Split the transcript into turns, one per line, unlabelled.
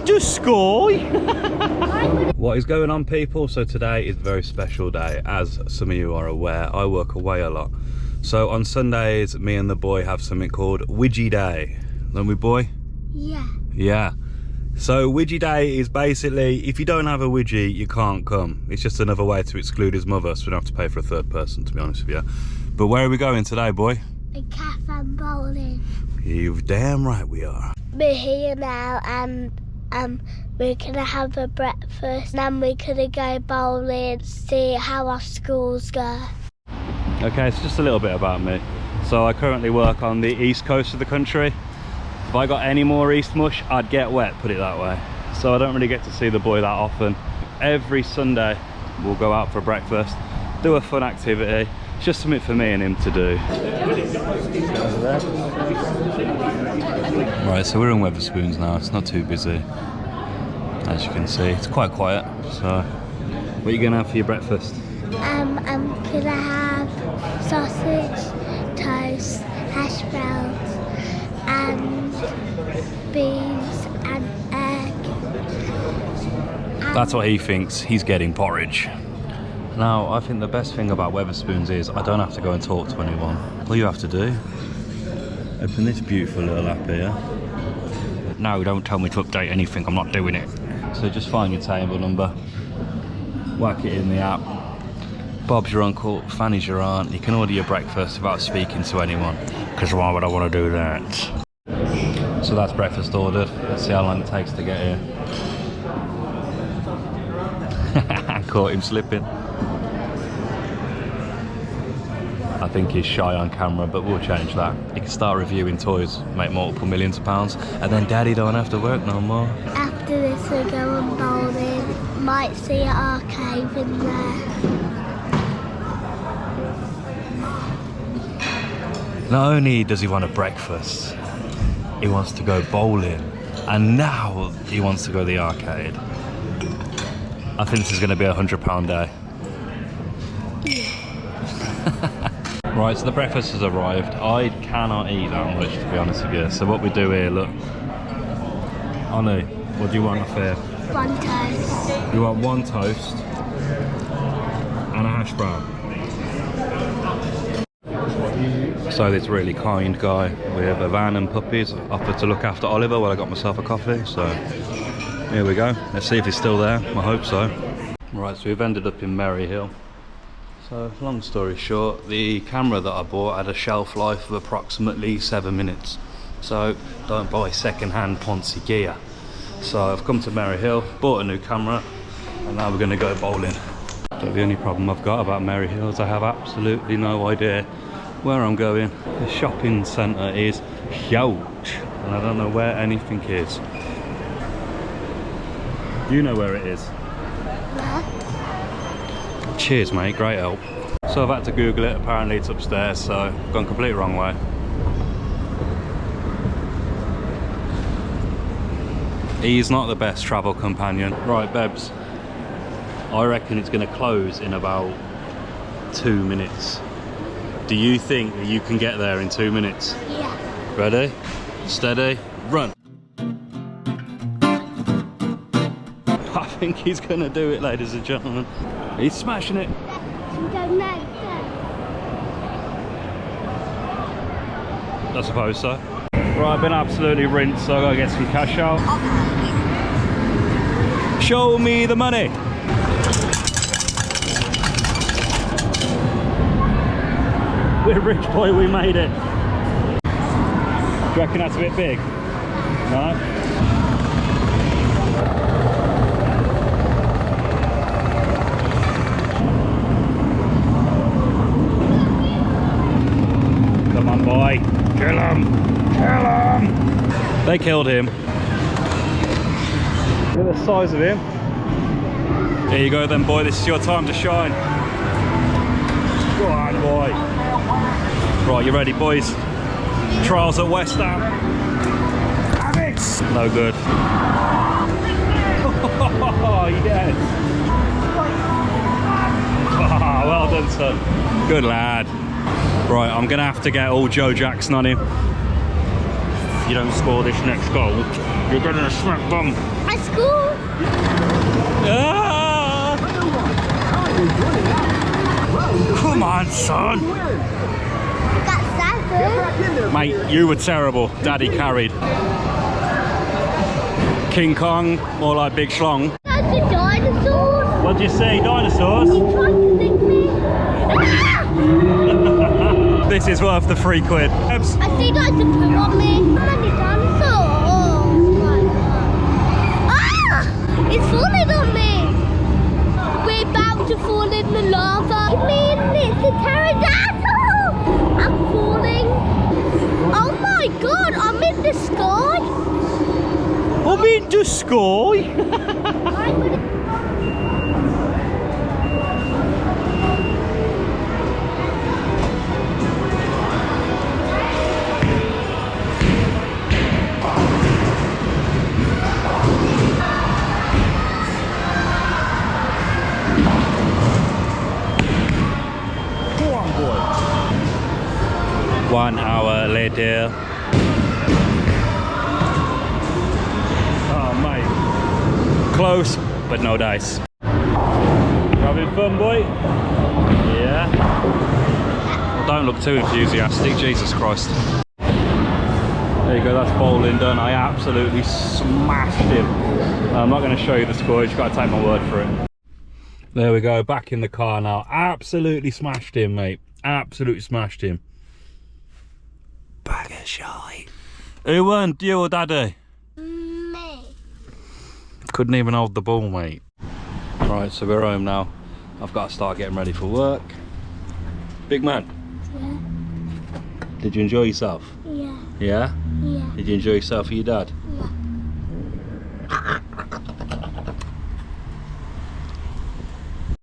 to sky. What is going on, people? So today is a very special day. As some of you are aware, I work away a lot. So on Sundays, me and the boy have something called Widgie Day. Don't we, boy?
Yeah.
Yeah. So Widgie Day is basically, if you don't have a Widgie, you can't come. It's just another way to exclude his mother, so we don't have to pay for a third person, to be honest with you. But where are we going today, boy?
A cafe and bowling.
You're damn right we are.
We're here now and we're gonna have a breakfast, then we're gonna go bowling, see how our schools go.
Okay, so just a little bit about me. So I currently work on the east coast of the country. If I got any more east mush, I'd get wet, put it that way. So I don't really get to see the boy that often. Every Sunday, we'll go out for breakfast, do a fun activity. It's just something for me and him to do. Right, so we're in Wetherspoons now. It's not too busy, as you can see. It's quite quiet. So, what are you gonna have for your breakfast?
I'm gonna have sausage, toast, hash browns, and beans and egg.
That's what he thinks. He's getting porridge. Now, I think the best thing about Wetherspoons is I don't have to go and talk to anyone. All you have to do, open this beautiful little app here. No, don't tell me to update anything, I'm not doing it. So just find your table number, whack it in the app. Bob's your uncle, Fanny's your aunt. You can order your breakfast without speaking to anyone, because why would I want to do that? So that's breakfast ordered. Let's see how long it takes to get here. Caught him slipping. I think he's shy on camera, but we'll change that. He can start reviewing toys, make multiple millions of pounds, and then Daddy don't have to work no more.
After this we're going bowling. Might see an arcade in there.
Not only does he want a breakfast, he wants to go bowling, and now he wants to go to the arcade. I think this is going to be a £100 day. Right, so the breakfast has arrived. I cannot eat that much, to be honest with you. So what we do here, look. Ollie, what do you want off here?
One toast.
You want one toast and a hash brown. So this really kind guy with a van and puppies offered to look after Oliver while I got myself a coffee. So here we go. Let's see if he's still there. I hope so. Right, so we've ended up in Maryhill. So long story short, the camera that I bought had a shelf life of approximately 7 minutes. So don't buy second-hand Ponzi gear. So I've come to Maryhill, bought a new camera, and now we're going to go bowling. So the only problem I've got about Maryhill is I have absolutely no idea where I'm going. The shopping centre is huge, and I don't know where anything is. You know where it is?
Where?
Cheers, mate, great help. So I've had to Google it, apparently it's upstairs, so I've gone completely wrong way. He's not the best travel companion. Right, Bebs, I reckon it's going to close in about 2 minutes. Do you think that you can get there in 2 minutes?
Yeah.
Ready, steady, run. I think he's going to do it, ladies and gentlemen. He's smashing it.
We don't know.
I suppose so. Right, I've been absolutely rinsed, so I've got to get some cash out. Show me the money. We're rich, boy, we made it. Do you reckon that's a bit big? No? Come on, boy. Kill him! Kill him! They killed him. Look at the size of him. Here you go then, boy. This is your time to shine. Go on, boy. Right, you ready, boys? Trials at West Ham. Have it! No good. Oh, yes. Oh, well done, son. Good lad. Right, I'm gonna have to get all Joe Jackson on him. if you don't score this next goal, you're getting a smack bum.
I scored.
Ah! Come on, son.
Got 7.
Mate, you were terrible. Daddy carried. King Kong, more like Big Schlong.
That's the dinosaurs.
What'd you say, dinosaurs?
He tried to lick me.
This is worth the £3.
I see guys to put on me. Bloody dinosaur. Oh my god. Ah! It's falling on me. We're about to fall in the lava. I mean, it's a pterodactyl. I'm falling. Oh my god, I'm in the sky.
I'm in the sky.
I'm gonna...
Go on, boy. 1 hour later. Oh, mate. Close, but no dice. Having fun, boy? Yeah. Well, don't look too enthusiastic, Jesus Christ. There you go, that's bowling done. I absolutely smashed him. I'm not going to show you the score, you've got to take my word for it. There we go, back in the car now. Absolutely smashed him, mate. Absolutely smashed him. Bag of shite. Who won, you or Daddy?
Me.
Couldn't even hold the ball, mate. Right, so we're home now. I've got to start getting ready for work. Big man.
Yeah.
Did you enjoy yourself?
Yeah.
Yeah?
Yeah.
Did you enjoy yourself with your dad?